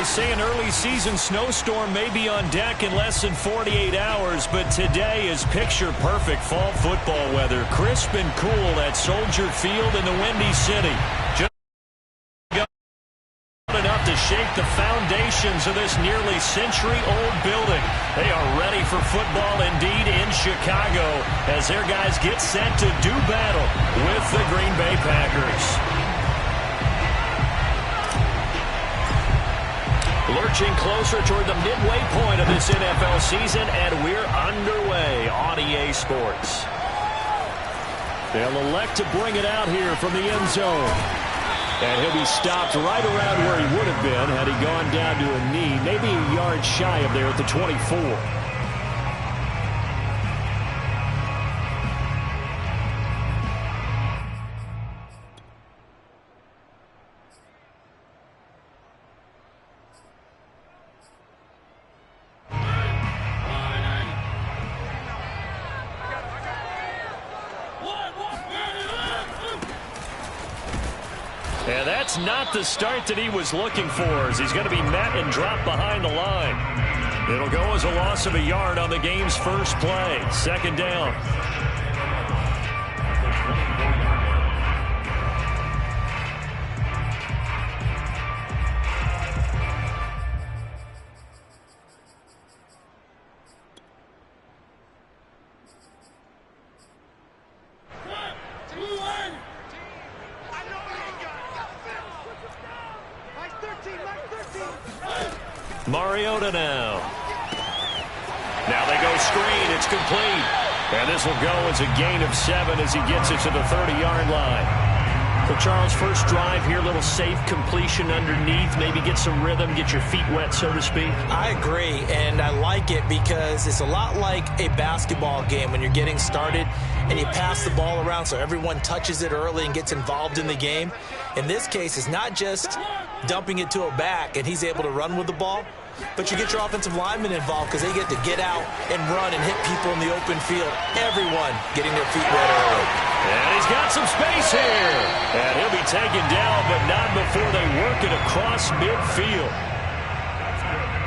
they say an early season snowstorm may be on deck in less than 48 hours, but today is picture-perfect fall football weather. Crisp and cool at Soldier Field in the Windy City. Just enough to shake the foundations of this nearly century-old building. They are ready for football indeed in Chicago as their guys get set to do battle with the Green Bay Packers. Lurching closer toward the midway point of this NFL season, and we're underway on EA Sports. They'll elect to bring it out here from the end zone. And he'll be stopped right around where he would have been had he gone down to a knee, maybe a yard shy of there at the 24. And that's not the start that he was looking for, as he's going to be met and dropped behind the line. It'll go as a loss of a yard on the game's first play. Second down. Mariota now. Now they go screen. It's complete. And this will go as a gain of 7 as he gets it to the 30-yard line. So, Charles, first drive here, little safe completion underneath. Maybe get some rhythm, get your feet wet, so to speak. I agree, and I like it because it's a lot like a basketball game when you're getting started and you pass the ball around so everyone touches it early and gets involved in the game. In this case, it's not just dumping it to a back and he's able to run with the ball, but you get your offensive linemen involved because they get to get out and run and hit people in the open field. Everyone getting their feet wet early. And he's got some space here. And he'll be taken down, but not before they work it across midfield.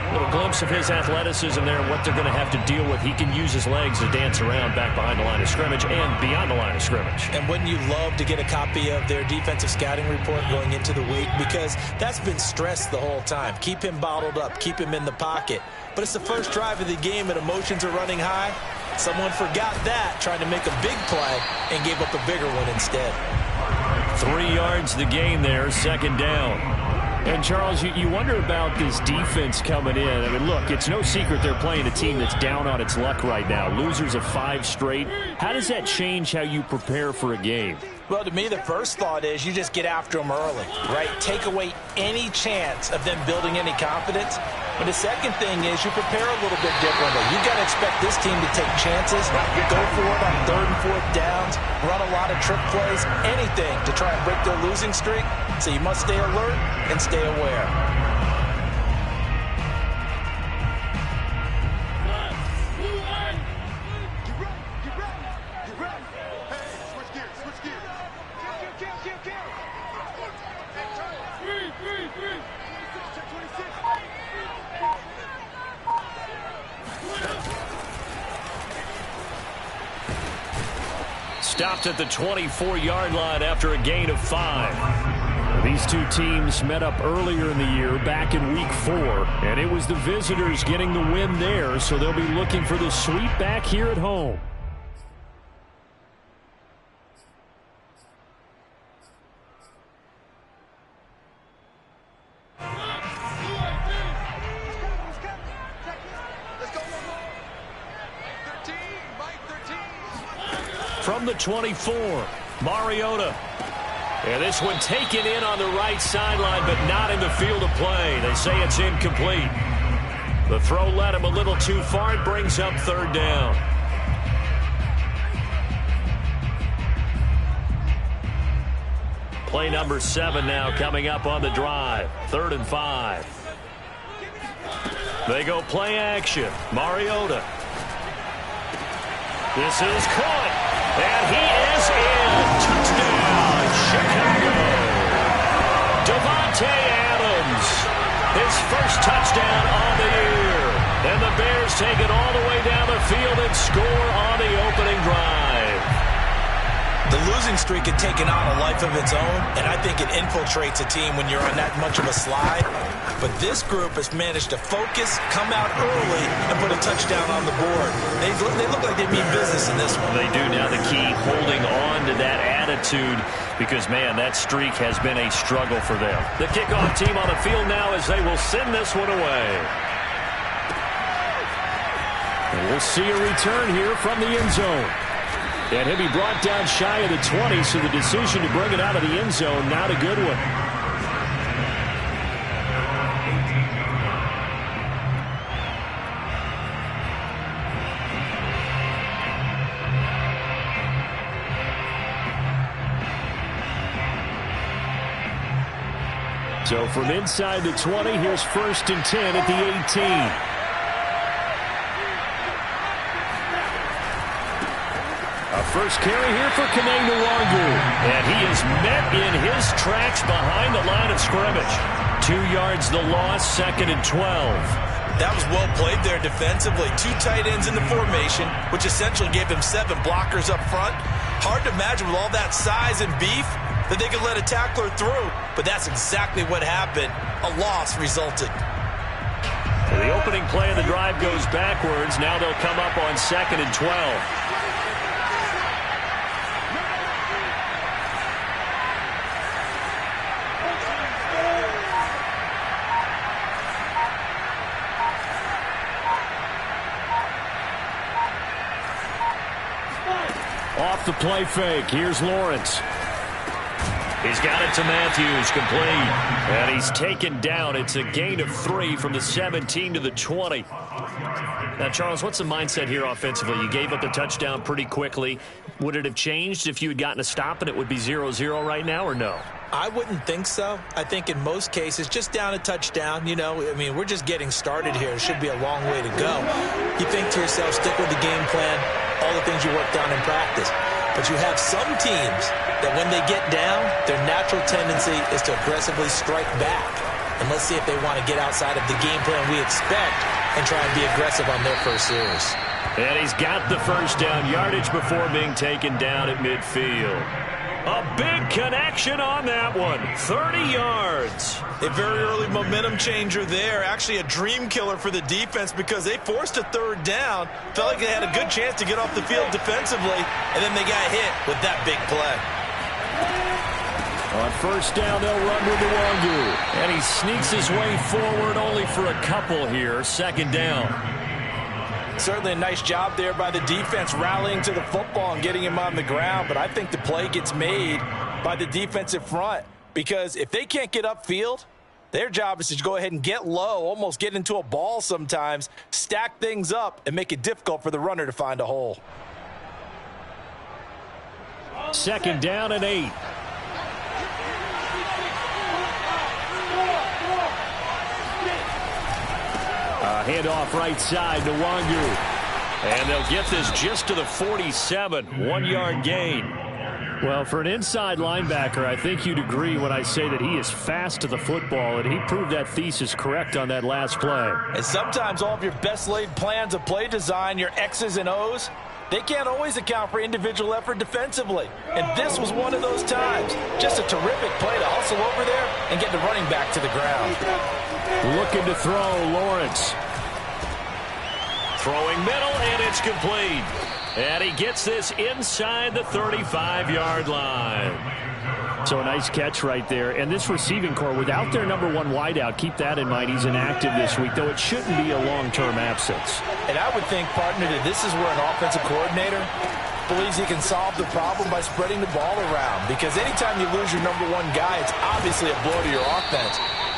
A little glimpse of his athleticism there and what they're going to have to deal with. He can use his legs to dance around back behind the line of scrimmage and beyond the line of scrimmage. And wouldn't you love to get a copy of their defensive scouting report going into the week? Because that's been stressed the whole time. Keep him bottled up. Keep him in the pocket. But it's the first drive of the game and emotions are running high. Someone forgot that, trying to make a big play, and gave up a bigger one instead. 3 yards the gain there, second down. And, Charles, you wonder about this defense coming in. I mean, look, it's no secret they're playing a team that's down on its luck right now. Losers of 5 straight. How does that change how you prepare for a game? Well, to me, the first thought is you just get after them early, right? Take away any chance of them building any confidence. But the second thing is you prepare a little bit differently. You've got to expect this team to take chances, go for it on 3rd and 4th downs, run a lot of trick plays, anything to try and break their losing streak. So you must stay alert and stay aware. Stopped at the 24-yard line after a gain of 5. These two teams met up earlier in the year, back in week 4, and it was the visitors getting the win there, so they'll be looking for the sweep back here at home. From the 24, Mariota. And this one taken in on the right sideline, but not in the field of play. They say it's incomplete. The throw led him a little too far. It brings up 3rd down. Play number 7 now coming up on the drive. 3rd and 5. They go play action. Mariota. This is caught. And he is in. Touchdown, Chicago. Devontae Adams His first touchdown on the year. And the Bears take it all the way down the field and score on the opening drive. The losing streak had taken on a life of its own, and I think it infiltrates a team when you're on that much of a slide. But this group has managed to focus, come out early, and put a touchdown on the board. They look like they mean business in this one. They do. Now the key, holding on to that attitude, because, man, that streak has been a struggle for them. The kickoff team on the field now as they will send this one away. And we'll see a return here from the end zone. And he'll be brought down shy of the 20, so the decision to bring it out of the end zone, not a good one. So from inside the 20, here's 1st and 10 at the 18. First carry here for Kene Nwangu. And he is met in his tracks behind the line of scrimmage. 2 yards the loss, 2nd and 12. That was well played there defensively. 2 tight ends in the formation, which essentially gave them 7 blockers up front. Hard to imagine with all that size and beef that they could let a tackler through. But that's exactly what happened. A loss resulted. So the opening play of the drive goes backwards. Now they'll come up on 2nd and 12. Off the play fake. Here's Lawrence. He's got it to Matthews, complete. And he's taken down. It's a gain of 3 from the 17 to the 20. Now, Charles, what's the mindset here offensively? You gave up the touchdown pretty quickly. Would it have changed if you had gotten a stop and it would be 0-0 right now, or no? I wouldn't think so. I think in most cases, just down a touchdown, you know, I mean, we're just getting started here. It should be a long way to go. You think to yourself, stick with the game plan, all the things you worked on in practice. But you have some teams that when they get down, their natural tendency is to aggressively strike back. And let's see if they want to get outside of the game plan we expect and try and be aggressive on their first series. And he's got the first down yardage before being taken down at midfield. A big connection on that one. 30 yards. A very early momentum changer there. Actually a dream killer for the defense because they forced a 3rd down. Felt like they had a good chance to get off the field defensively, and then they got hit with that big play. On 1st down, they'll run with Nwangu. And he sneaks his way forward only for a couple here. 2nd down. Certainly a nice job there by the defense rallying to the football and getting him on the ground. But I think the play gets made by the defensive front because if they can't get upfield, their job is to go ahead and get low, almost get into a ball sometimes, stack things up, and make it difficult for the runner to find a hole. 2nd down and 8. Handoff right side to Nwangu. And they'll get this just to the 47. 1-yard gain. Well, for an inside linebacker, I think you'd agree when I say that he is fast to the football, and he proved that thesis correct on that last play. And sometimes all of your best laid plans of play design, your X's and O's, they can't always account for individual effort defensively. And this was one of those times. Just a terrific play to hustle over there and get the running back to the ground. Looking to throw, Lawrence. Throwing middle, and it's complete. And he gets this inside the 35-yard line. So a nice catch right there. And this receiving core, without their number 1 wideout, keep that in mind. He's inactive this week, though it shouldn't be a long-term absence. And I would think, partner, that this is where an offensive coordinator believes he can solve the problem by spreading the ball around. Because anytime you lose your number 1 guy, it's obviously a blow to your offense.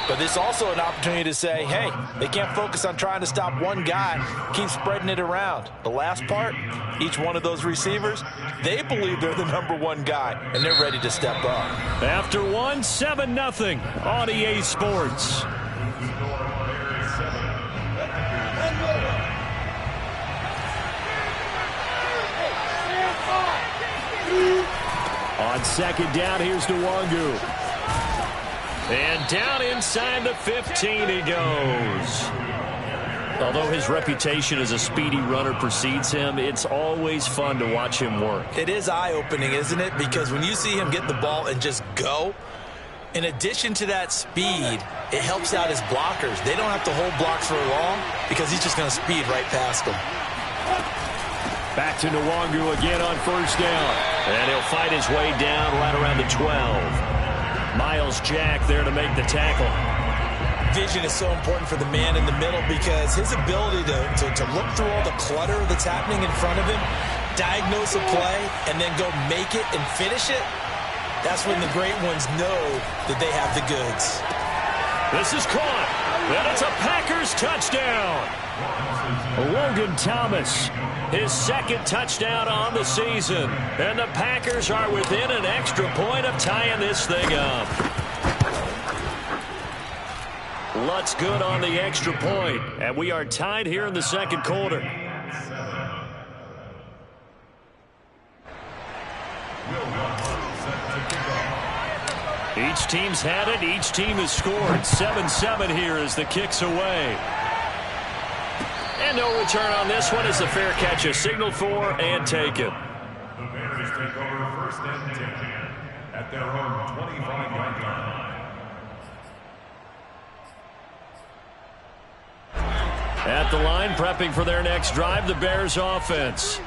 But this is also an opportunity to say, hey, they can't focus on trying to stop one guy. Keep spreading it around. The last part, each one of those receivers, they believe they're the number 1 guy, and they're ready to step up. After 1, 7-0 on EA Sports. On 2nd down, here's Nwangu. And down inside the 15 he goes. Although his reputation as a speedy runner precedes him, it's always fun to watch him work. It is eye-opening, isn't it? Because when you see him get the ball and just go, in addition to that speed, it helps out his blockers. They don't have to hold blocks for long because he's just going to speed right past them. Back to Nwangu again on first down. And he'll fight his way down right around the 12. Miles Jack there to make the tackle. Vision is so important for the man in the middle because his ability to look through all the clutter that's happening in front of him, diagnose a play, and then go make it and finish it, that's when the great ones know that they have the goods. This is caught, and it's a Packers touchdown. Logan Thomas, his second touchdown on the season. And the Packers are within an extra point of tying this thing up. Lutz good on the extra point, and we are tied here in the second quarter. Each team's had it. Each team has scored. 7-7 here as the kick's away. And no return on this one as the fair catch is signaled for and taken. The Bears take over first and 10 at their own 25-yard line. At the line, prepping for their next drive, the Bears offense.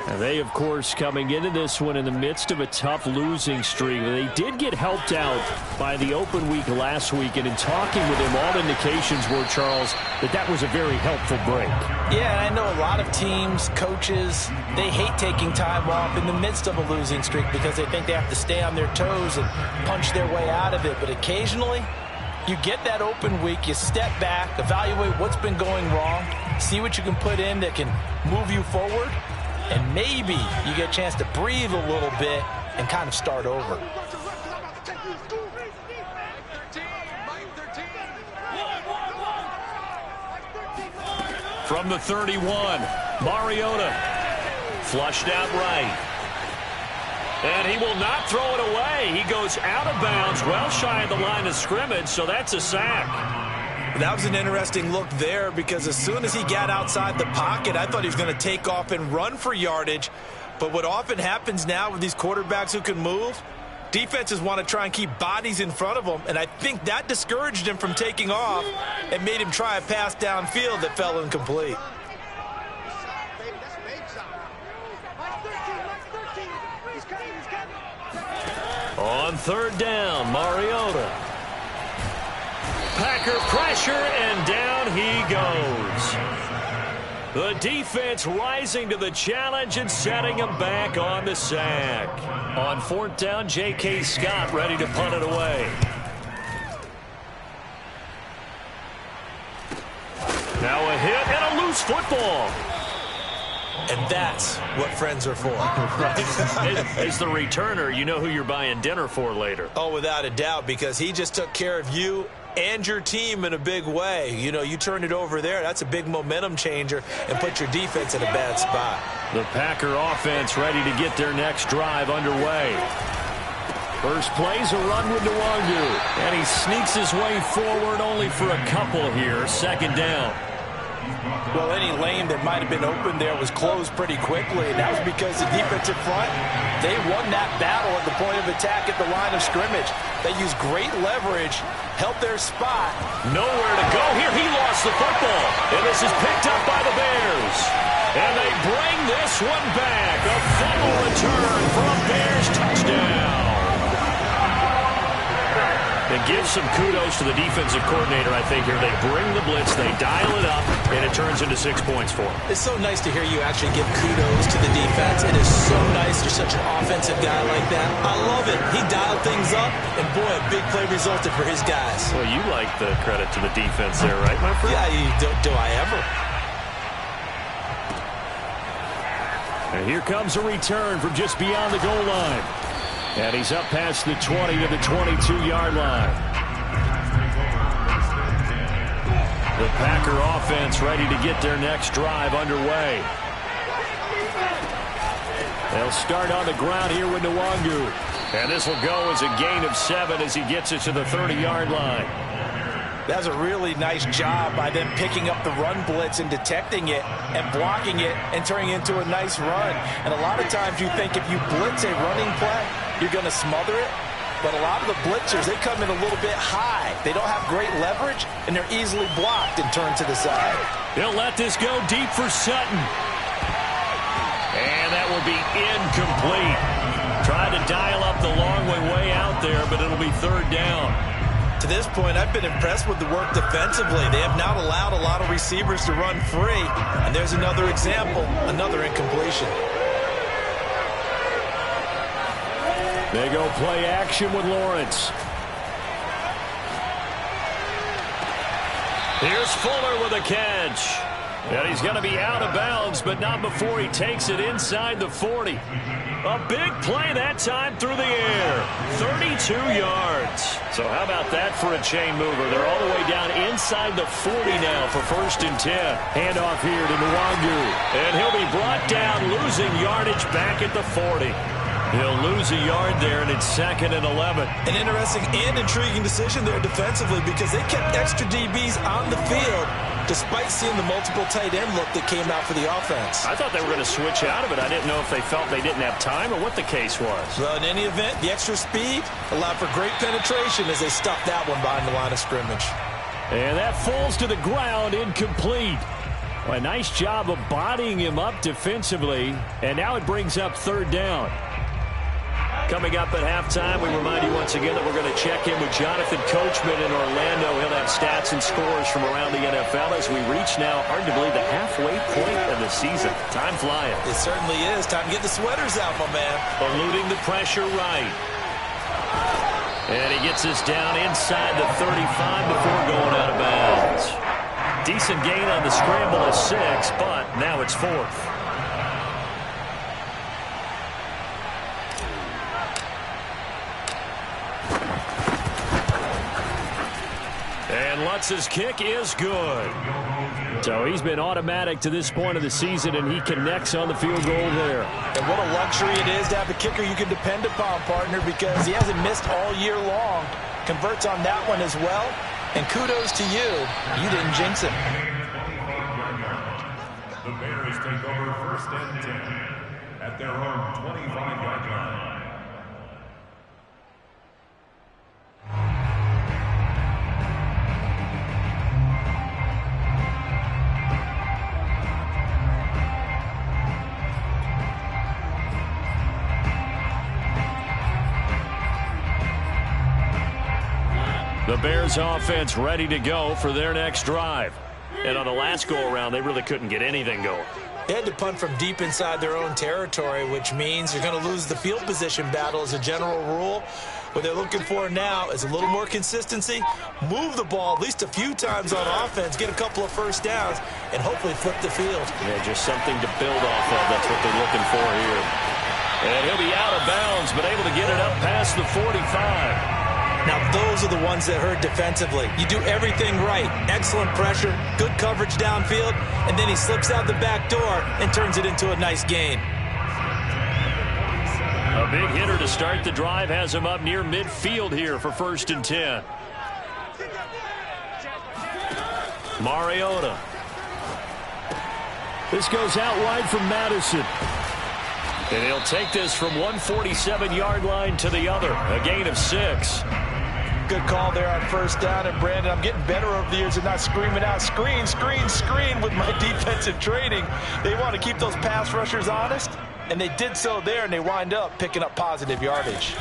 And they, of course, coming into this one in the midst of a tough losing streak. They did get helped out by the open week last week, and in talking with him, all indications were, Charles, that was a very helpful break. Yeah, and I know a lot of teams, coaches, they hate taking time off in the midst of a losing streak because they think they have to stay on their toes and punch their way out of it. But occasionally, you get that open week, you step back, evaluate what's been going wrong, see what you can put in that can move you forward, and maybe you get a chance to breathe a little bit and kind of start over. From the 31, Mariota flushed out right. And he will not throw it away. He goes out of bounds, well shy of the line of scrimmage, so that's a sack. That was an interesting look there because as soon as he got outside the pocket, I thought he was going to take off and run for yardage. But what often happens now with these quarterbacks who can move, defenses want to try and keep bodies in front of them, and I think that discouraged him from taking off and made him try a pass downfield that fell incomplete. On third down, Mariota. Packer pressure, and down he goes. The defense rising to the challenge and setting him back on the sack. On fourth down, J.K. Scott ready to punt it away. Now a hit and a loose football. And that's what friends are for. Right. As the returner, you know who you're buying dinner for later. Oh, without a doubt, because he just took care of you and your team in a big way. You know, you turn it over there, that's a big momentum changer and put your defense in a bad spot. The Packer offense ready to get their next drive underway. First play's a run with Nwangu, and he sneaks his way forward only for a couple here. Second down. Well, any lane that might have been open there was closed pretty quickly, and that was because the defensive front, they won that battle at the point of attack at the line of scrimmage. They used great leverage, helped their spot. Nowhere to go here. He lost the football, and this is picked up by the Bears. And they bring this one back. A fumble return for a Bears touchdown. And give some kudos to the defensive coordinator, I think, here. They bring the blitz, they dial it up, and it turns into 6 points for them. It's so nice to hear you actually give kudos to the defense. It is so nice. You're such an offensive guy like that. I love it. He dialed things up, and boy, a big play resulted for his guys. Well, you like the credit to the defense there, right, my friend? Yeah, do I ever? And here comes a return from just beyond the goal line. And he's up past the 20 to the 22-yard line. The Packer offense ready to get their next drive underway. They'll start on the ground here with Nwangu. And this will go as a gain of 7 as he gets it to the 30-yard line. That's a really nice job by them picking up the run blitz and detecting it and blocking it and turning it into a nice run. And a lot of times you think if you blitz a running play, you're going to smother it. But a lot of the blitzers, they come in a little bit high. They don't have great leverage, and they're easily blocked and turned to the side. He'll let this go deep for Sutton. And that will be incomplete. Tried to dial up the long way out there, but it'll be 3rd down. To this point, I've been impressed with the work defensively. They have not allowed a lot of receivers to run free. And there's another example, another incompletion. They go play action with Lawrence. Here's Fuller with a catch. And he's going to be out of bounds, but not before he takes it inside the 40. A big play that time through the air. 32 yards. So how about that for a chain mover? They're all the way down inside the 40 now for 1st and 10. Handoff here to Nwangu. And he'll be brought down, losing yardage back at the 40. He'll lose a yard there, and it's 2nd and 11. An interesting and intriguing decision there defensively because they kept extra DBs on the field despite seeing the multiple tight end look that came out for the offense. I thought they were going to switch out of it. I didn't know if they felt they didn't have time or what the case was. Well, in any event, the extra speed allowed for great penetration as they stuffed that one behind the line of scrimmage. And that falls to the ground, incomplete. Well, a nice job of bodying him up defensively, and now it brings up 3rd down. Coming up at halftime, we remind you once again that we're going to check in with Jonathan Coachman in Orlando. He'll have stats and scores from around the NFL as we reach now, hard to believe, the halfway point of the season. Time flying. It certainly is. Time to get the sweaters out, my man. Eluding the pressure right. And he gets this down inside the 35 before going out of bounds. Decent gain on the scramble of 6, but now it's 4th. And Lutz's kick is good. So he's been automatic to this point of the season, and he connects on the field goal there. And what a luxury it is to have a kicker you can depend upon, partner, because he hasn't missed all year long. Converts on that one as well. And kudos to you. You didn't jinx him. The Bears take over 1st and 10 at their own 25-yard line. The Bears offense ready to go for their next drive. And on the last go-around, they really couldn't get anything going. They had to punt from deep inside their own territory, which means you're going to lose the field position battle as a general rule. What they're looking for now is a little more consistency, move the ball at least a few times on offense, get a couple of 1st downs, and hopefully flip the field. Yeah, just something to build off of. That's what they're looking for here. And he'll be out of bounds, but able to get it up past the 45. Now, those are the ones that hurt defensively. You do everything right. Excellent pressure, good coverage downfield, and then he slips out the back door and turns it into a nice gain. A big hitter to start the drive has him up near midfield here for 1st and 10. Mariota. This goes out wide from Madison. And he'll take this from 147-yard line to the other. A gain of 6. Good call there on 1st down. And, Brandon, I'm getting better over the years at not screaming out, screen, screen, screen with my defensive training. They want to keep those pass rushers honest, and they did so there, and they wind up picking up positive yardage.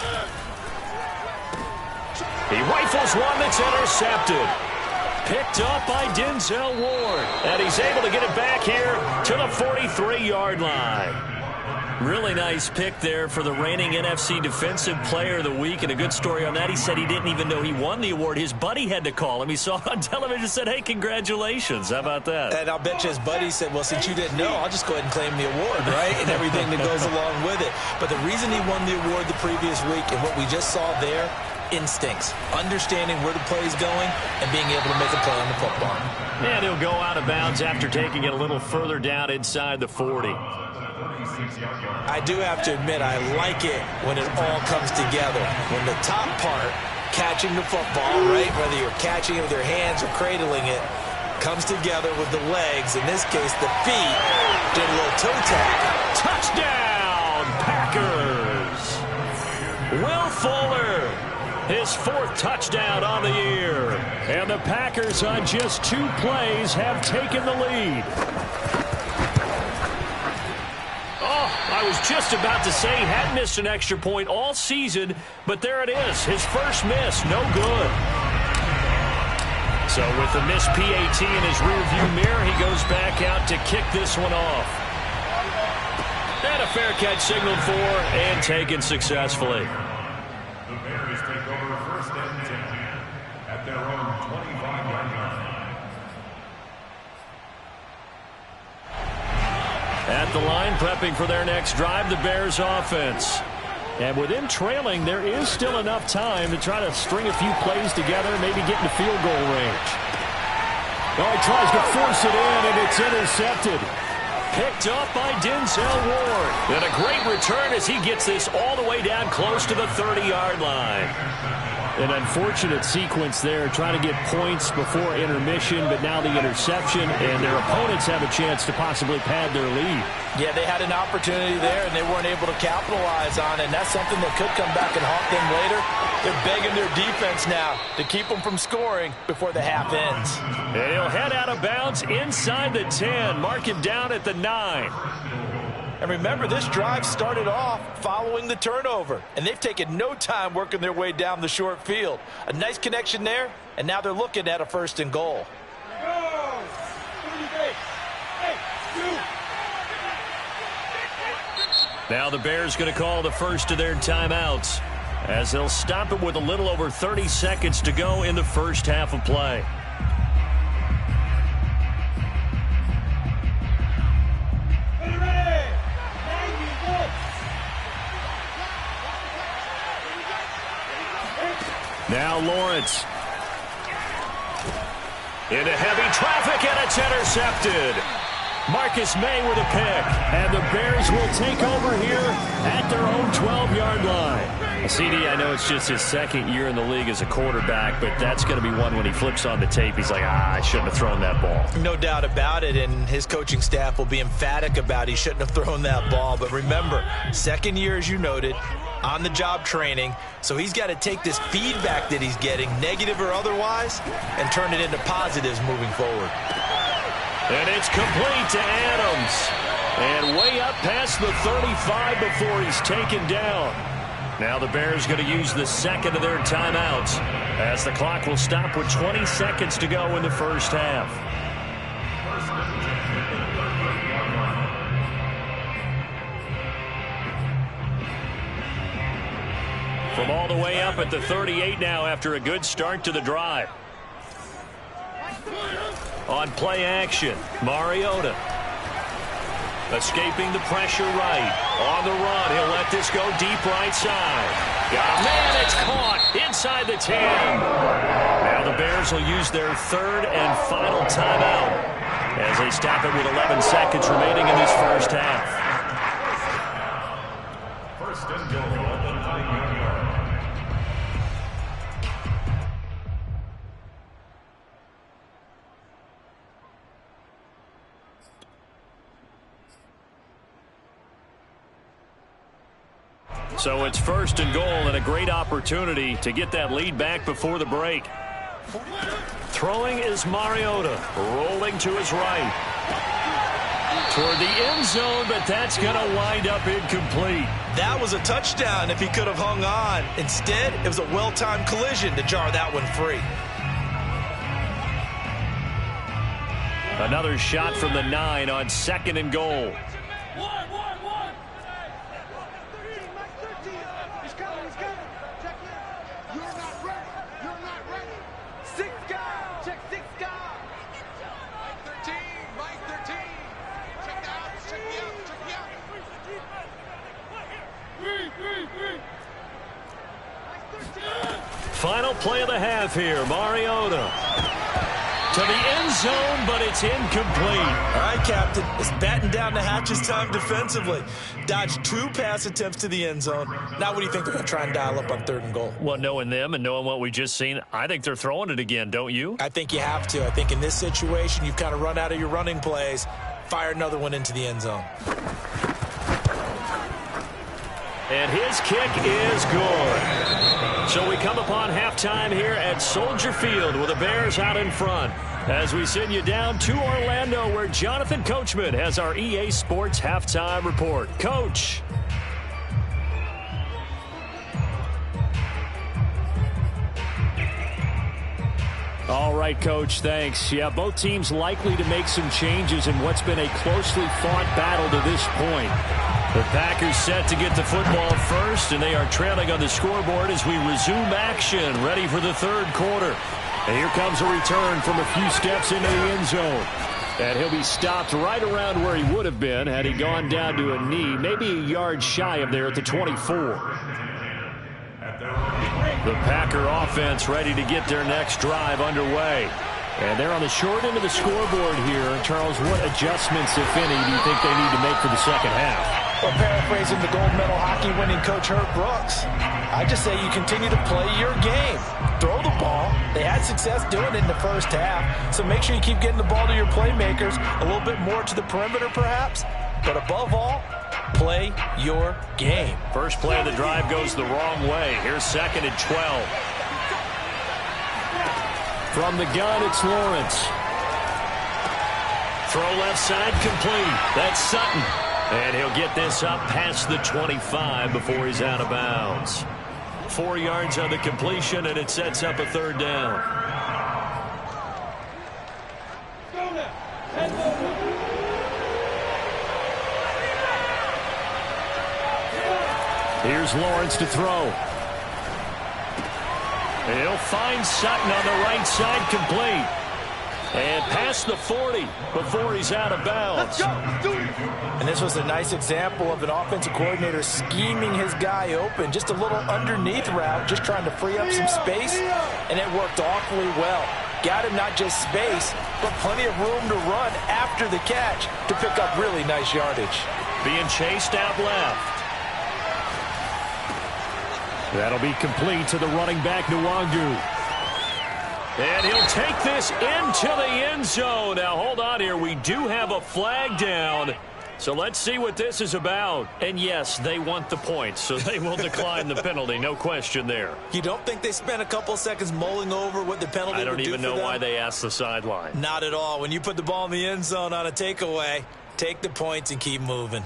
He rifles one that's intercepted. Picked up by Denzel Ward. And he's able to get it back here to the 43-yard line. Really nice pick there for the reigning NFC Defensive Player of the Week. And a good story on that. He said he didn't even know he won the award. His buddy had to call him. He saw it on television and said, hey, congratulations. How about that? And I'll bet you his buddy said, well, since you didn't know, I'll just go ahead and claim the award, right? And everything that goes along with it. But the reason he won the award the previous week and what we just saw there, instincts, understanding where the play is going and being able to make a play on the football. And he'll go out of bounds after taking it a little further down inside the 40. 36-yard line. I do have to admit, I like it when it all comes together. When the top part, catching the football, right, whether you're catching it with your hands or cradling it, comes together with the legs. In this case, the feet did a little toe tap. Touchdown, Packers! Will Fuller, his 4th touchdown on the year. And the Packers on just 2 plays have taken the lead. I was just about to say he hadn't missed an extra point all season, but there it is. His first miss, no good. So with the missed PAT in his rearview mirror, he goes back out to kick this one off. And a fair catch signaled for and taken successfully. The Bears take over 1st and 10 at their own 25-yard line. At the line, prepping for their next drive, the Bears offense. And with them trailing, there is still enough time to try to string a few plays together, maybe get into field goal range. Oh, he tries to force it in, and it's intercepted. Picked up by Denzel Ward. And a great return as he gets this all the way down close to the 30-yard line. An unfortunate sequence there, trying to get points before intermission, but now the interception, and their opponents have a chance to possibly pad their lead. Yeah, they had an opportunity there, and they weren't able to capitalize on it, and that's something that could come back and haunt them later. They're begging their defense now to keep them from scoring before the half ends. And he'll head out of bounds inside the 10, mark him down at the 9. And remember, this drive started off following the turnover, and they've taken no time working their way down the short field. A nice connection there, and now they're looking at a 1st and goal. Now the Bears going to call the first of their timeouts as they'll stop it with a little over 30 seconds to go in the first half of play. Now Lawrence. Into heavy traffic, and it's intercepted. Marcus May with a pick, and the Bears will take over here at their own 12-yard line. CD, I know it's just his 2nd year in the league as a quarterback, but that's going to be one when he flips on the tape. He's like, I shouldn't have thrown that ball. No doubt about it, and his coaching staff will be emphatic about he shouldn't have thrown that ball. But remember, 2nd year, as you noted, on-the-job training, so he's got to take this feedback that he's getting, negative or otherwise, and turn it into positives moving forward. And it's complete to Adams. And way up past the 35 before he's taken down. Now the Bears going to use the 2nd of their timeouts as the clock will stop with 20 seconds to go in the first half. From all the way up at the 38 now after a good start to the drive. On play action, Mariota. Escaping the pressure right. On the run, he'll let this go deep right side. Oh, man, it's caught inside the 10. Now the Bears will use their 3rd and final timeout as they stop it with 11 seconds remaining in this first half. 1st and goal at the 9-yard line. So it's 1st and goal and a great opportunity to get that lead back before the break. Throwing is Mariota, rolling to his right. Toward the end zone, but that's going to wind up incomplete. That was a touchdown if he could have hung on. Instead, it was a well-timed collision to jar that one free. Another shot from the 9 on 2nd and goal. Final play of the half here. Mariota to the end zone, but it's incomplete. All right, Captain. It's batten down the hatches time defensively. Dodged 2 pass attempts to the end zone. Now what do you think they're going to try and dial up on 3rd and goal? Well, knowing them and knowing what we just seen, I think they're throwing it again, don't you? I think you have to. I think in this situation, you've kind of run out of your running plays. Fire another one into the end zone. And his kick is good. So we come upon halftime here at Soldier Field with the Bears out in front. As we send you down to Orlando, where Jonathan Coachman has our EA Sports halftime report. Coach. All right, Coach, thanks. Yeah, both teams likely to make some changes in what's been a closely fought battle to this point. The Packers set to get the football first, and they are trailing on the scoreboard as we resume action, ready for the 3rd quarter. And here comes a return from a few steps into the end zone. And he'll be stopped right around where he would have been had he gone down to a knee, maybe a yard shy of there at the 24. The Packer offense ready to get their next drive underway. And they're on the short end of the scoreboard here. Charles, what adjustments, if any, do you think they need to make for the second half? Well, paraphrasing the gold medal hockey winning coach Herb Brooks, I just say you continue to play your game. Throw the ball. They had success doing it in the first half, so make sure you keep getting the ball to your playmakers, a little bit more to the perimeter perhaps, but above all, play your game. First play of the drive goes the wrong way. Here's 2nd and 12. From the gun, it's Lawrence. Throw left side complete. That's Sutton. And he'll get this up past the 25 before he's out of bounds. 4 yards on the completion, and it sets up a 3rd down. Here's Lawrence to throw. He'll find Sutton on the right side, complete. And past the 40 before he's out of bounds. And this was a nice example of an offensive coordinator scheming his guy open. Just a little underneath route, just trying to free up some space, and it worked awfully well. Got him not just space, but plenty of room to run after the catch to pick up really nice yardage. Being chased out left. That'll be complete to the running back, Nwangu. And he'll take this into the end zone. Now, hold on here. We do have a flag down. So let's see what this is about. And, yes, they want the points, so they will decline the penalty. No question there. You don't think they spent a couple seconds mulling over what the penalty would do for them? I don't even know why they asked the sideline. Not at all. When you put the ball in the end zone on a takeaway, take the points and keep moving.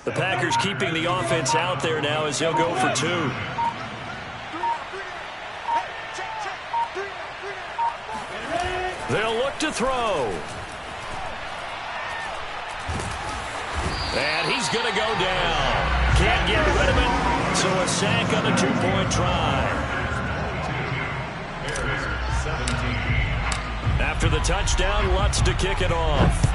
The Packers keeping the offense out there now as they'll go for 2. They'll look to throw. And he's going to go down. Can't get rid of it. So a sack on a 2-point try. After the touchdown, Lutz to kick it off.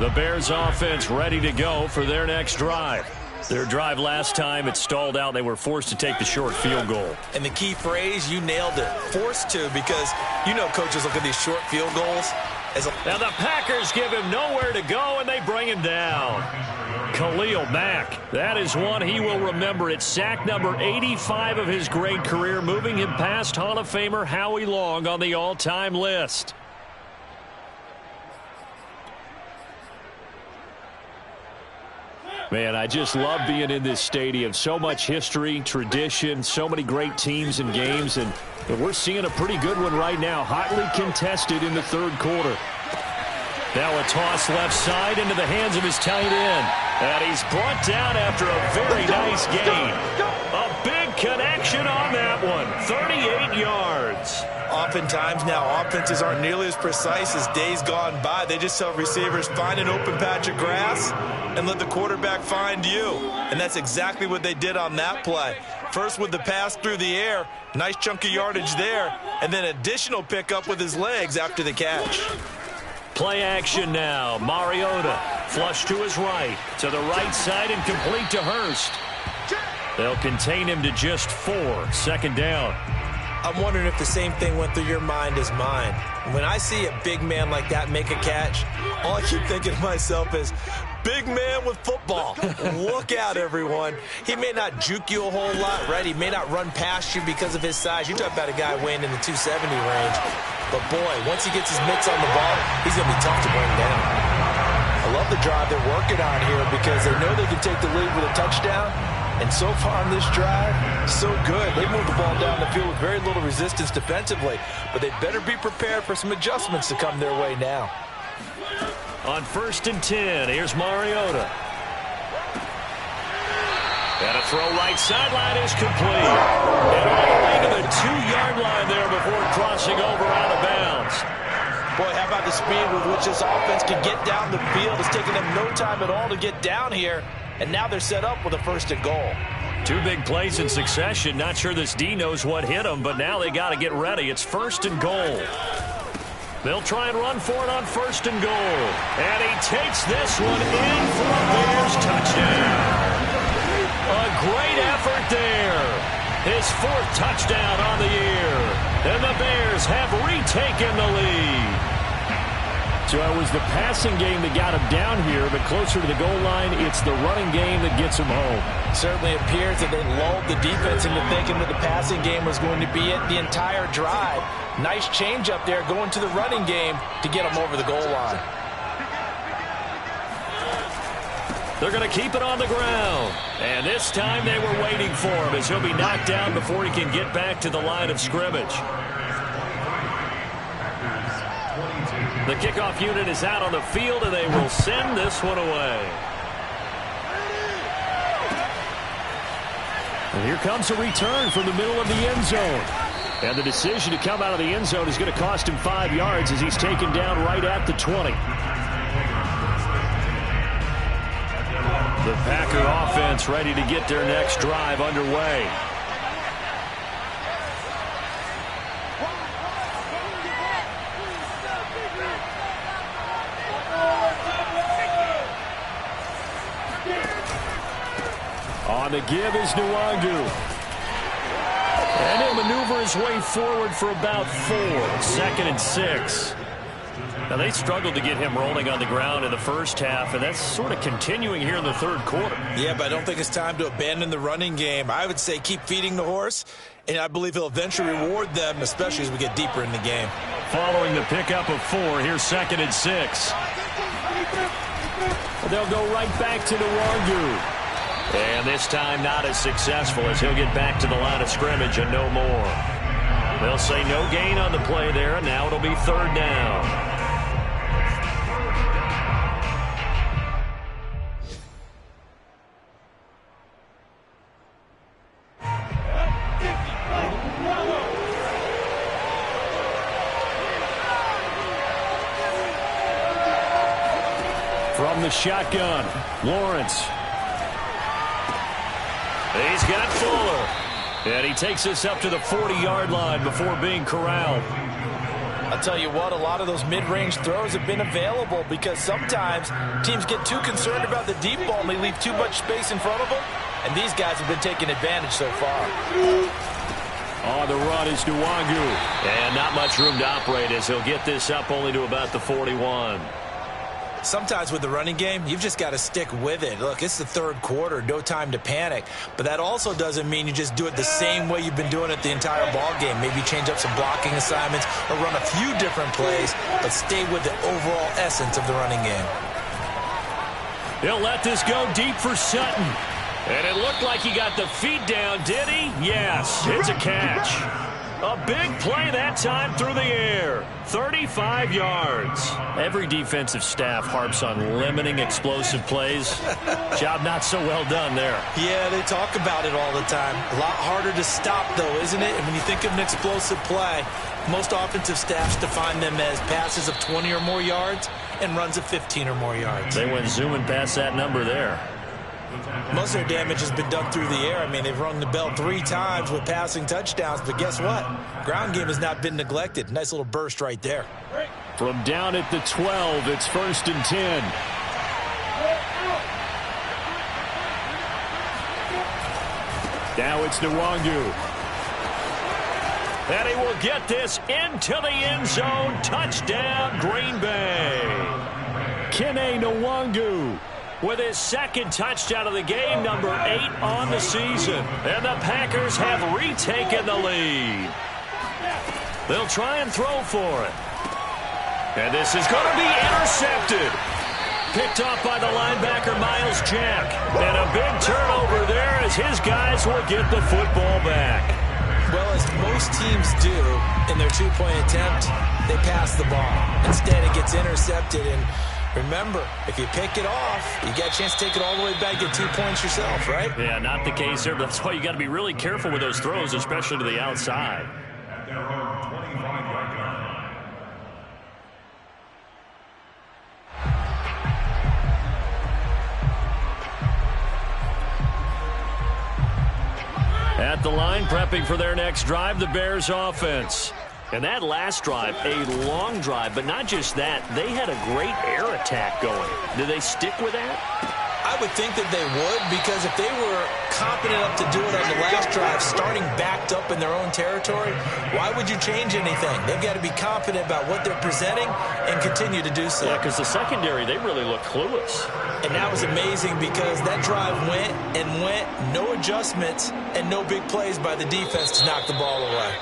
The Bears offense ready to go for their next drive. Their drive last time, it stalled out. They were forced to take the short field goal. And the key phrase, you nailed it. Forced to, because you know coaches look at these short field goals. Now the Packers give him nowhere to go, and they bring him down. Khalil Mack, that is one he will remember. It's sack number 85 of his great career, moving him past Hall of Famer Howie Long on the all-time list. Man, I just love being in this stadium. So much history, tradition, so many great teams and games, and we're seeing a pretty good one right now, hotly contested in the 3rd quarter. Now a toss left side into the hands of his tight end. And he's brought down after a very nice gain. A big connection on that one. 38 yards. Oftentimes now, offenses aren't nearly as precise as days gone by. They just tell receivers, find an open patch of grass and let the quarterback find you. And that's exactly what they did on that play. First with the pass through the air, nice chunk of yardage there, and then additional pickup with his legs after the catch. Play action now. Mariota flush to his right. To the right side and complete to Hurst. They'll contain him to just 4. 2nd down. I'm wondering if the same thing went through your mind as mine. When I see a big man like that make a catch, all I keep thinking to myself is, big man with football. Look out, everyone. He may not juke you a whole lot, right? He may not run past you because of his size. You talk about a guy weighing in the 270 range. But, boy, once he gets his mitts on the ball, he's going to be tough to bring down. I love the drive they're working on here because they know they can take the lead with a touchdown. And so far on this drive, so good. They moved the ball down the field with very little resistance defensively. But they better be prepared for some adjustments to come their way now. On 1st and 10, here's Mariota. And a throw right sideline is complete. And all the way to the 2-yard line there before crossing over out of bounds. Boy, how about the speed with which this offense can get down the field? It's taken them no time at all to get down here. And now they're set up with a 1st and goal. 2 big plays in succession. Not sure this D knows what hit them, but now they got to get ready. It's 1st and goal. They'll try and run for it on 1st and goal. And he takes this one in for a Bears touchdown. A great effort there. His 4th touchdown on the year. And the Bears have retaken the lead. So it was the passing game that got him down here, but closer to the goal line, it's the running game that gets him home. It certainly appears that they lulled the defense into thinking that the passing game was going to be it the entire drive. Nice change up there going to the running game to get him over the goal line. They're going to keep it on the ground. And this time they were waiting for him as he'll be knocked down before he can get back to the line of scrimmage. The kickoff unit is out on the field, and they will send this one away. And here comes a return from the middle of the end zone. And the decision to come out of the end zone is going to cost him 5 yards as he's taken down right at the 20. The Packer offense ready to get their next drive underway. On the give is Nwangu. And he'll maneuver his way forward for about 4. 2nd and 6. Now, they struggled to get him rolling on the ground in the first half, and that's sort of continuing here in the 3rd quarter. Yeah, but I don't think it's time to abandon the running game. I would say keep feeding the horse, and I believe he'll eventually reward them, especially as we get deeper in the game. Following the pickup of 4, here's 2nd and 6. They'll go right back to Nwangu. And this time not as successful as he'll get back to the line of scrimmage and no more. They'll say no gain on the play there, and now it'll be 3rd down. From the shotgun, Lawrence. He's got Fuller. And he takes us up to the 40-yard line before being corralled. I'll tell you what, a lot of those mid-range throws have been available because sometimes teams get too concerned about the deep ball and they leave too much space in front of them. And these guys have been taking advantage so far. On the run is Nwangu. And not much room to operate as he'll get this up only to about the 41. Sometimes with the running game, you've just got to stick with it. Look, it's the 3rd quarter, no time to panic. But that also doesn't mean you just do it the same way you've been doing it the entire ball game. Maybe change up some blocking assignments or run a few different plays, but stay with the overall essence of the running game. He'll let this go deep for Sutton. And it looked like he got the feet down, did he? Yes, it's a catch. A big play that time through the air. 35 yards. Every defensive staff harps on limiting explosive plays. Job not so well done there. Yeah, they talk about it all the time. A lot harder to stop, though, isn't it? And when you think of an explosive play, most offensive staffs define them as passes of 20 or more yards and runs of 15 or more yards. They went zooming past that number there. Most of their damage has been done through the air. I mean, they've rung the bell 3 times with passing touchdowns, but guess what? Ground game has not been neglected. Nice little burst right there. From down at the 12, it's 1st and 10. Now it's Nwangu. And he will get this into the end zone. Touchdown, Green Bay. Kene Nwangu with his 2nd touchdown of the game, number 8 on the season. And the Packers have retaken the lead. They'll try and throw for it. And this is going to be intercepted. Picked off by the linebacker, Miles Jack. And a big turnover there as his guys will get the football back. Well, as most teams do in their 2-point attempt, they pass the ball. Instead, it gets intercepted. And remember, if you pick it off, you get a chance to take it all the way back, get 2 points yourself, right? Yeah, not the case here. That's why you got to be really careful with those throws, especially to the outside. At their own 25-yard line. At the line, prepping for their next drive, the Bears offense. And that last drive, a long drive, but not just that. They had a great air attack going. Do they stick with that? I would think that they would, because if they were competent enough to do it on the last drive, starting backed up in their own territory, why would you change anything? They've got to be confident about what they're presenting and continue to do so. Yeah, because the secondary, they really look clueless. And that was amazing because that drive went and went, no adjustments and no big plays by the defense to knock the ball away.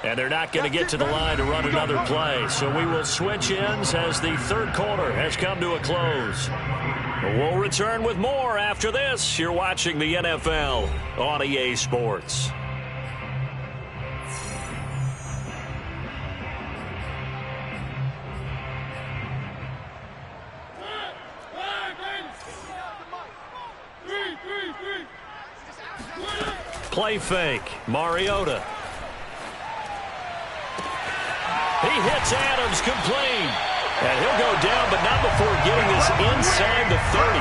And they're not going to get to the line to run another play. So we will switch ends as the 3rd quarter has come to a close. We'll return with more after this. You're watching the NFL on EA Sports. Play fake. Mariota. He hits Adams complete. And he'll go down, but not before getting this inside the 30.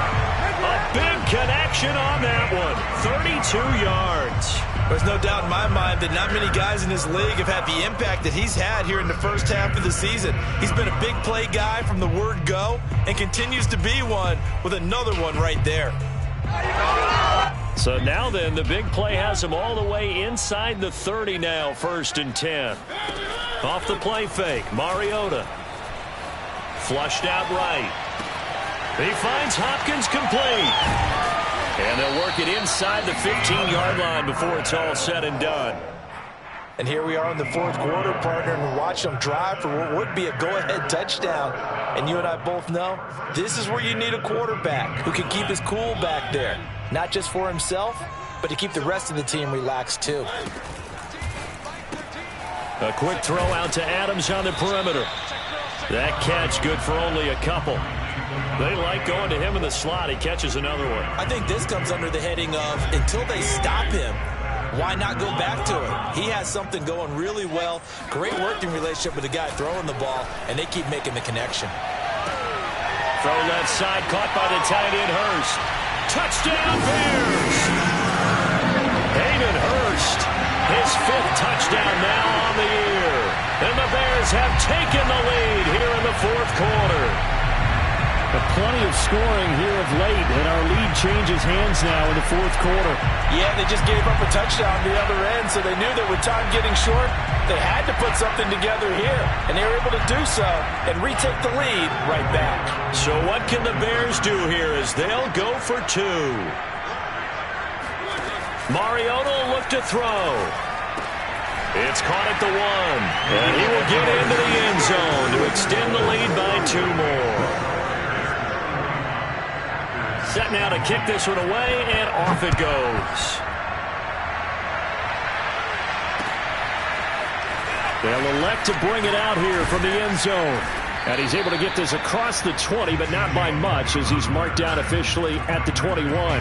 A big connection on that one. 32 yards. There's no doubt in my mind that not many guys in this league have had the impact that he's had here in the first half of the season. He's been a big play guy from the word go and continues to be one with another one right there. So now then, the big play has him all the way inside the 30 now, 1st and 10. Off the play fake, Mariota. Flushed out right. He finds Hopkins complete. And they'll work it inside the 15-yard line before it's all said and done. And here we are in the 4th quarter, partner, and watch them drive for what would be a go-ahead touchdown. And you and I both know this is where you need a quarterback who can keep his cool back there. Not just for himself, but to keep the rest of the team relaxed too. A quick throw out to Adams on the perimeter. That catch good for only a couple. They like going to him in the slot. He catches another one. I think this comes under the heading of until they stop him, why not go back to it? He has something going really well. Great working relationship with the guy throwing the ball, and they keep making the connection. Throw left side, caught by the tight end Hurst. Touchdown Bears! Hayden Hurst, his 5th touchdown now on the year. And the Bears have taken the lead here in the 4th quarter. Plenty of scoring here of late, and our lead changes hands now in the 4th quarter. Yeah, they just gave up a touchdown on the other end, so they knew that with time getting short, they had to put something together here, and they were able to do so and retake the lead right back. So what can the Bears do here as they'll go for 2? Mariota will look to throw. It's caught at the 1, and he will get into the end zone to extend the lead by 2 more. Set now to kick this one away, and off it goes. They'll elect to bring it out here from the end zone. And he's able to get this across the 20, but not by much, as he's marked down officially at the 21.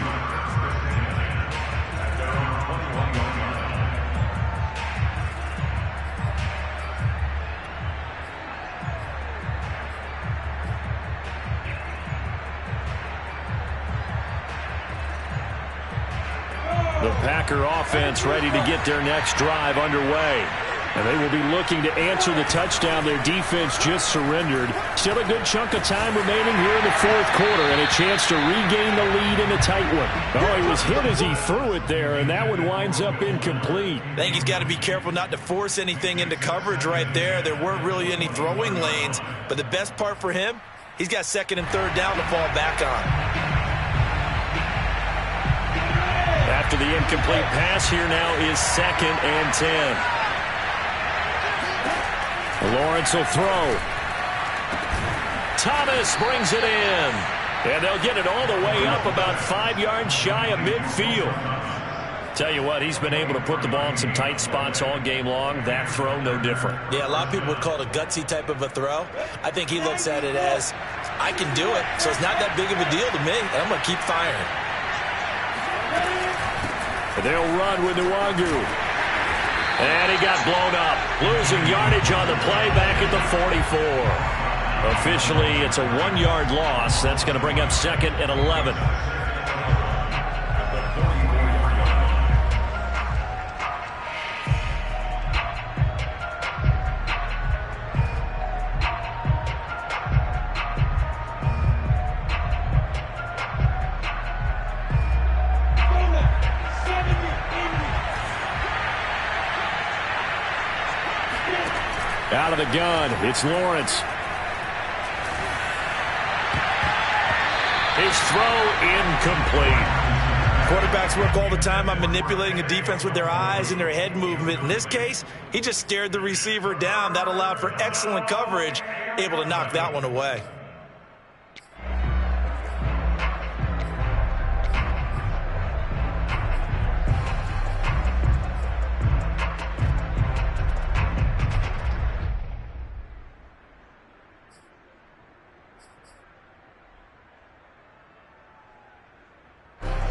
The Packer offense ready to get their next drive underway. And they will be looking to answer the touchdown their defense just surrendered. Still a good chunk of time remaining here in the fourth quarter, and a chance to regain the lead in a tight one. Oh, he was hit as he threw it there, and that one winds up incomplete. I think he's got to be careful not to force anything into coverage right there. There weren't really any throwing lanes, but the best part for him, he's got second and third down to fall back on. After the incomplete pass, here now is 2nd and 10. Lawrence will throw. Thomas brings it in. And they'll get it all the way up about 5 yards shy of midfield. Tell you what, he's been able to put the ball in some tight spots all game long. That throw, no different. Yeah, a lot of people would call it a gutsy type of a throw. I think he looks at it as, I can do it, so it's not that big of a deal to me, and I'm going to keep firing. They'll run with Nwangu. And he got blown up. Losing yardage on the play back at the 44. Officially, it's a 1-yard loss. That's going to bring up 2nd and 11. Out of the gun, it's Lawrence. His throw incomplete. Quarterbacks work all the time on manipulating a defense with their eyes and their head movement. In this case, he just stared the receiver down. That allowed for excellent coverage, able to knock that one away.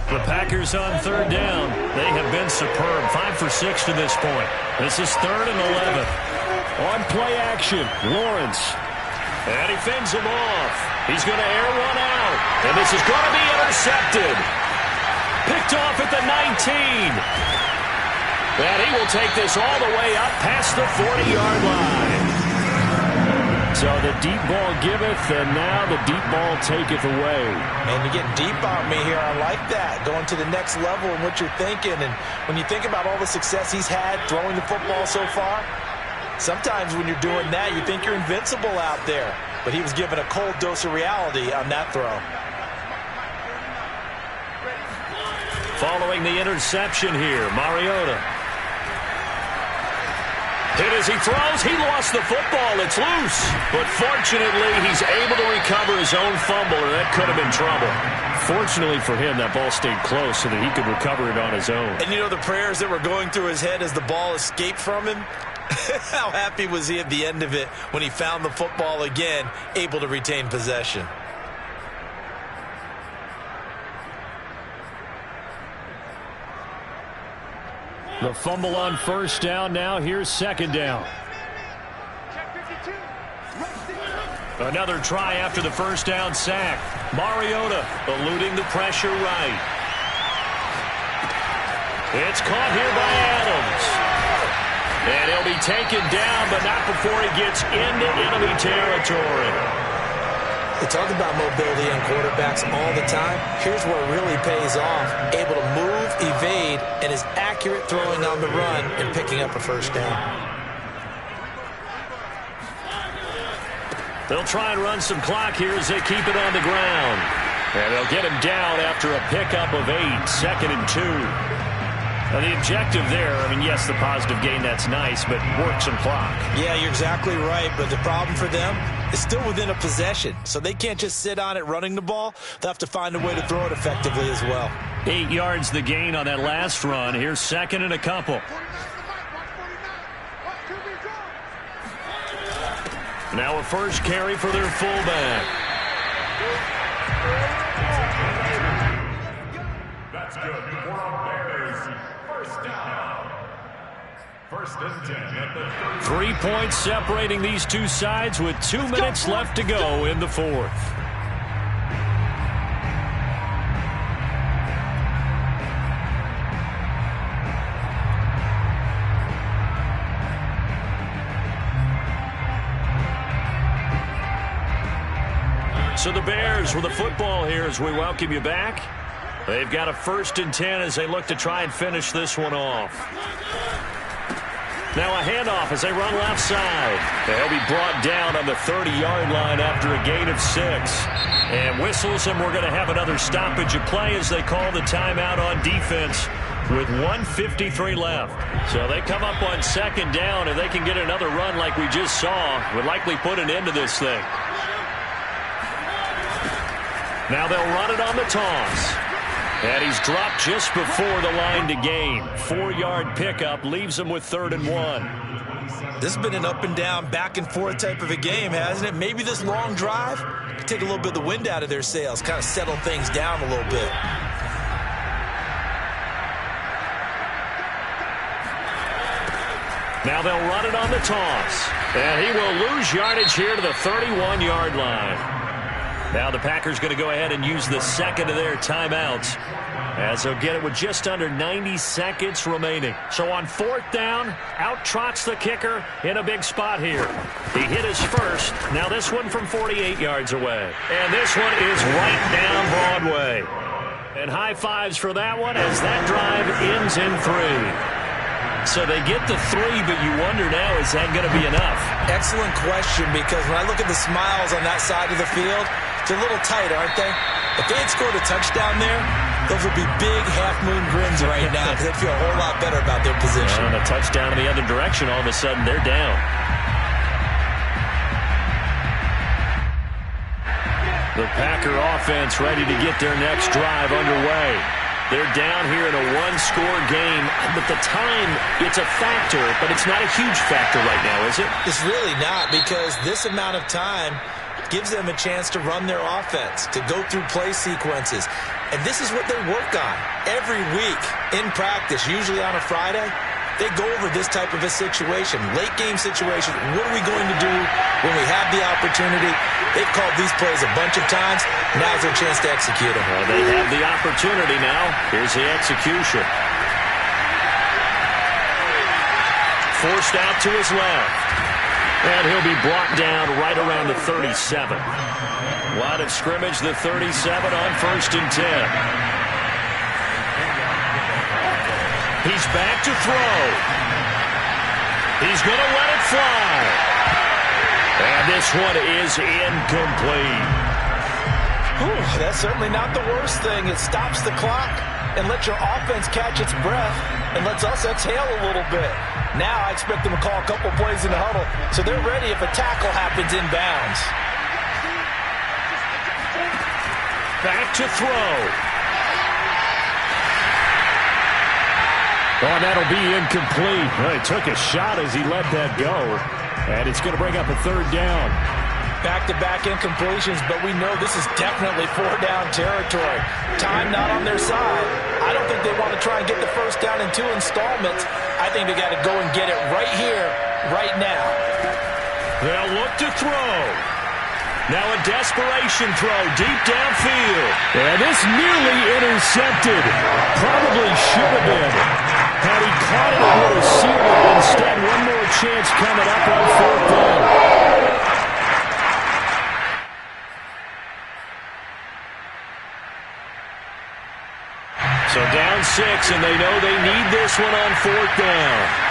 The Packers on third down. They have been superb. 5 for 6 to this point. This is 3rd and 11. On play action, Lawrence. And he fends him off. He's going to air one out. And this is going to be intercepted. Picked off at the 19. And he will take this all the way up past the 40-yard line. So the deep ball giveth, and now the deep ball taketh away. And you're getting deep on me here. I like that. Going to the next level in what you're thinking. And when you think about all the success he's had throwing the football so far, sometimes when you're doing that, you think you're invincible out there. But he was given a cold dose of reality on that throw. Following the interception here, Mariota. Hit as he throws. He lost the football. It's loose. But fortunately, he's able to recover his own fumble, or that could have been trouble. Fortunately for him, that ball stayed close so that he could recover it on his own. And you know the prayers that were going through his head as the ball escaped from him? How happy was he at the end of it when he found the football again, able to retain possession? The fumble on first down. Now here's 2nd down. Another try after the first down sack. Mariota eluding the pressure right. It's caught here by Adams. And he'll be taken down, but not before he gets into enemy territory. We talk about mobility on quarterbacks all the time. Here's where it really pays off. Able to move, evade, and is accurate throwing on the run and picking up a first down. They'll try and run some clock here as they keep it on the ground. And they'll get him down after a pickup of 8, 2nd and 2. Now the objective there, I mean, yes, the positive gain, that's nice, but work some clock. Yeah, you're exactly right, but the problem for them is still within a possession, so they can't just sit on it running the ball. They'll have to find a way to throw it effectively as well. 8 yards the gain on that last run. Here's 2nd and a couple. Now a first carry for their fullback. That's good for Bears. First down. First and 10 at the 3 points separating these two sides with 2 minutes left to go in the fourth. So the Bears with the football here as we welcome you back. They've got a 1st and 10 as they look to try and finish this one off. Now a handoff as they run left side. They'll be brought down on the 30-yard line after a gain of 6. And whistles, and we're going to have another stoppage of play as they call the timeout on defense with 1:53 left. So they come up on 2nd down, and they can get another run like we just saw. Would likely put an end to this thing. Now they'll run it on the toss. And he's dropped just before the line to gain. 4-yard pickup leaves him with 3rd and 1. This has been an up and down, back and forth type of a game, hasn't it? Maybe this long drive could take a little bit of the wind out of their sails, kind of settle things down a little bit. Now they'll run it on the toss. And he will lose yardage here to the 31-yard line. Now the Packers going to go ahead and use the 2nd of their timeouts as they'll get it with just under 90 seconds remaining. So on 4th down, out trots the kicker in a big spot here. He hit his first. Now this one from 48 yards away. And this one is right down Broadway. And high fives for that one as that drive ends in 3. So they get the 3, but you wonder now, is that going to be enough? Excellent question, because when I look at the smiles on that side of the field, they're a little tight, aren't they? If they had scored a touchdown there, those would be big half-moon grins right now because they'd feel a whole lot better about their position. And a touchdown in the other direction, all of a sudden they're down. The Packer offense ready to get their next drive underway. They're down here in a 1-score game, but the time, it's a factor, but it's not a huge factor right now, is it? It's really not, because this amount of time gives them a chance to run their offense, to go through play sequences. And this is what they work on every week in practice, usually on a Friday. They go over this type of a situation, late game situation. What are we going to do when we have the opportunity? They've called these plays a bunch of times. Now's their chance to execute them. Well, they have the opportunity now. Here's the execution. Forced out to his left. And he'll be brought down right around the 37. Line of scrimmage, the 37 on 1st and 10. He's back to throw. He's going to let it fly. And this one is incomplete. Whew, that's certainly not the worst thing. It stops the clock and lets your offense catch its breath and lets us exhale a little bit. Now I expect them to call a couple plays in the huddle so they're ready if a tackle happens inbounds. Back to throw. Oh, that'll be incomplete. Well, he took a shot as he let that go. And it's going to bring up a 3rd down. Back-to-back incompletions, but we know this is definitely 4-down territory. Time not on their side. I don't think they want to try and get the 1st down in 2 installments. I think they got to go and get it right here, right now. They'll look to throw. Now a desperation throw deep downfield. And this nearly intercepted. Probably should have been. Had he caught it, it would have sealed it. Instead, one more chance coming up on 4th down. So down 6, and they know they need this one on 4th down.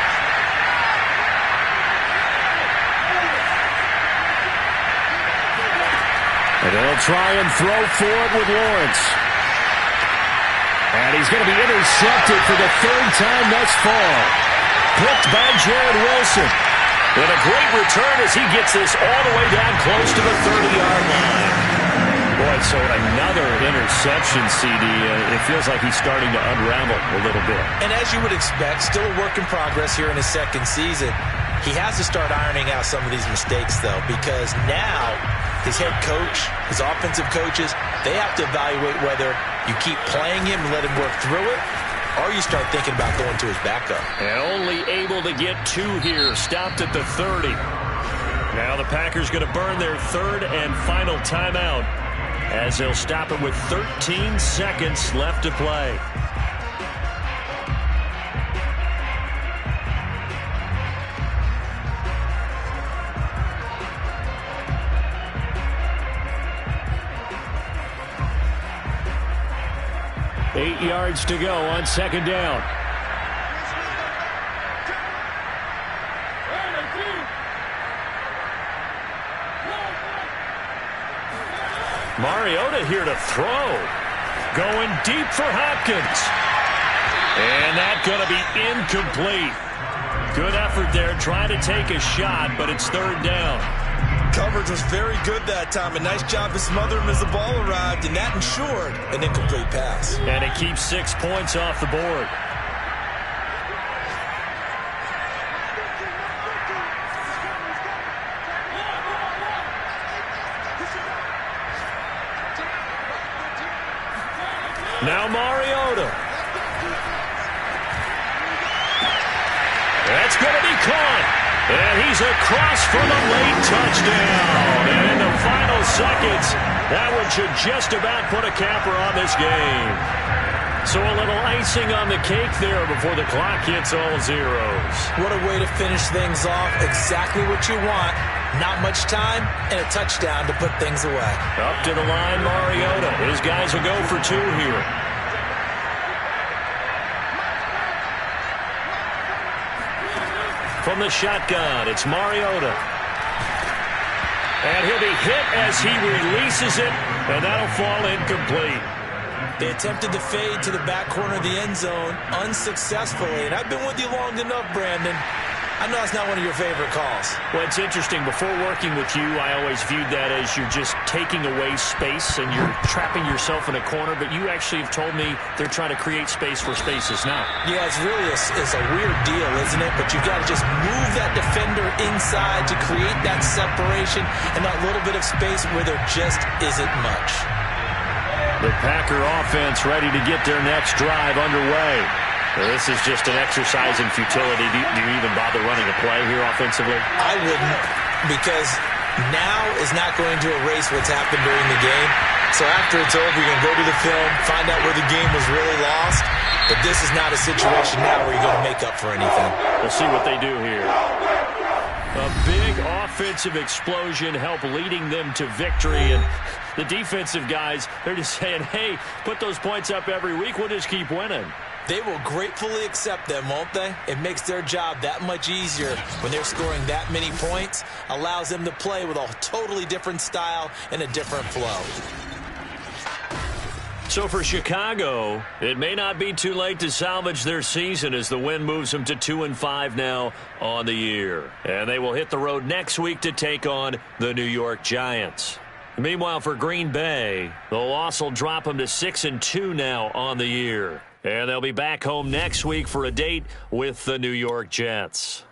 And they'll try and throw for it with Lawrence. And he's going to be intercepted for the 3rd time thus far. Picked by Jared Wilson. And a great return as he gets this all the way down close to the 30-yard line. Boy, so another interception, CD. It feels like he's starting to unravel a little bit. And as you would expect, still a work in progress here in his 2nd season. He has to start ironing out some of these mistakes, though, because now his head coach, his offensive coaches, they have to evaluate whether you keep playing him and let him work through it, or you start thinking about going to his backup. And only able to get 2 here, stopped at the 30. Now the Packers going to burn their 3rd and final timeout as they'll stop it with 13 seconds left to play. Eight yards to go on 2nd down. Mariota here to throw. Going deep for Hopkins. And that's going to be incomplete. Good effort there trying to take a shot, but it's 3rd down. Coverage was very good that time. A nice job to smother him as the ball arrived, and that ensured an incomplete pass. And it keeps 6 points off the board. Now Mariota. That's going to be caught. And he's across for the late touchdown. And in the final seconds, that one should just about put a capper on this game. So a little icing on the cake there before the clock hits all zeros. What a way to finish things off. Exactly what you want. Not much time and a touchdown to put things away. Up to the line, Mariota. His guys will go for 2 here. From the shotgun, it's Mariota. And he'll be hit as he releases it, and that'll fall incomplete. They attempted to fade to the back corner of the end zone unsuccessfully. And I've been with you long enough, Brandon. I know it's not one of your favorite calls. Well, it's interesting. Before working with you, I always viewed that as you're just taking away space and you're trapping yourself in a corner. But you actually have told me they're trying to create space where space is not. Yeah, it's really it's a weird deal, isn't it? But you've got to just move that defender inside to create that separation and that little bit of space where there just isn't much. The Packer offense ready to get their next drive underway. This is just an exercise in futility. Do you even bother running a play here offensively? I wouldn't, because now is not going to erase what's happened during the game. So after it's over, you're going to go to the film, find out where the game was really lost. But this is not a situation now where you're going to make up for anything. We'll see what they do here. A big offensive explosion helped leading them to victory. And the defensive guys, they're just saying, hey, put those points up every week. We'll just keep winning. They will gratefully accept them, won't they? It makes their job that much easier when they're scoring that many points. Allows them to play with a totally different style and a different flow. So for Chicago, it may not be too late to salvage their season as the win moves them to 2-5 now on the year. And they will hit the road next week to take on the New York Giants. Meanwhile, for Green Bay, the loss will drop them to 6-2 now on the year. And they'll be back home next week for a date with the New York Jets.